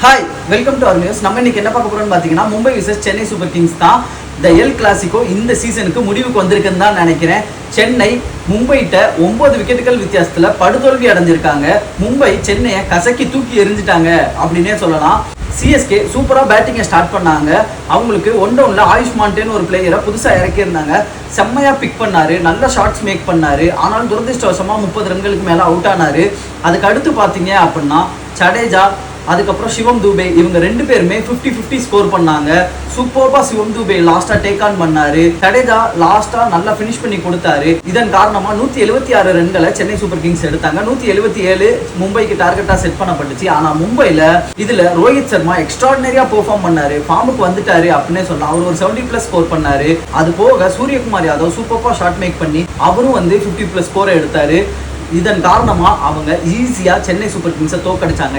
Hi welcome to our news. நம்ம இன்னைக்கு என்ன பார்க்க போறோம்னு பார்த்தீங்கன்னா Mumbai versus Chennai Super Kings தான். த எல் கிளாசிக்கோ இந்த சீசனுக்கு முடிவுக்கு வந்திருக்குன்னு தான் நினைக்கிறேன். சென்னை மும்பைட்ட 9 விக்கெட்டுகள் வித்தியாசத்தில் படுதோல்வி அடைஞ்சிருக்காங்க. மும்பை சென்னையை கசக்கி தூக்கி எரிஞ்சிட்டாங்க அப்படின்னே சொல்லலாம். சிஎஸ்கே சூப்பராக பேட்டிங்கை ஸ்டார்ட் பண்ணாங்க. அவங்களுக்கு ஒன் டவுனில் ஆயுஷ்மான்டேன்னு ஒரு பிளேயரை புதுசாக இறக்கியிருந்தாங்க. செம்மையாக பிக் பண்ணாரு, நல்ல ஷாட்ஸ் மேக் பண்ணாரு. ஆனால் துரதிருஷ்டவசமாக 30 ரன்களுக்கு மேலே அவுட் ஆனாரு. அதுக்கு அடுத்து பார்த்தீங்க அப்படின்னா ஜடேஜா, அதுக்கப்புறம் சிவம் தூபே, இவங்க 2 பேருமே 50-50 ஸ்கோர் பண்ணாங்க. சூப்பர்பா சிவம் தூபே லாஸ்டா டேக் ஆன் பண்ணாரு. ஜடேஜா லாஸ்டா நல்லா பினிஷ் பண்ணி கொடுத்தாரு. இதன் காரணமா 176 ரன்களை சென்னை சூப்பர் கிங்ஸ் எடுத்தாங்க. 177 மும்பைக்கு டார்கெட்டா செட் பண்ணப்பட்டுச்சு. ஆனா மும்பைல இதுல ரோஹித் சர்மா எக்ஸ்ட்ராடினரியா பெர்ஃபார்ம் பண்ணாரு, ஃபார்முக்கு வந்துட்டாரு அப்படின்னே சொல்லலாம். அவர் ஒரு 70+ ஸ்கோர் பண்ணாரு. அது போக சூரியகுமார் யாதவ் சூப்பர்பா ஷாட் மேக் பண்ணி அவரும் 50+ ஸ்கோரை எடுத்தாரு. இதன் காரணமா அவங்க ஈஸியா சென்னை சூப்பர் கிங்ஸை தோக்கடிச்சாங்க.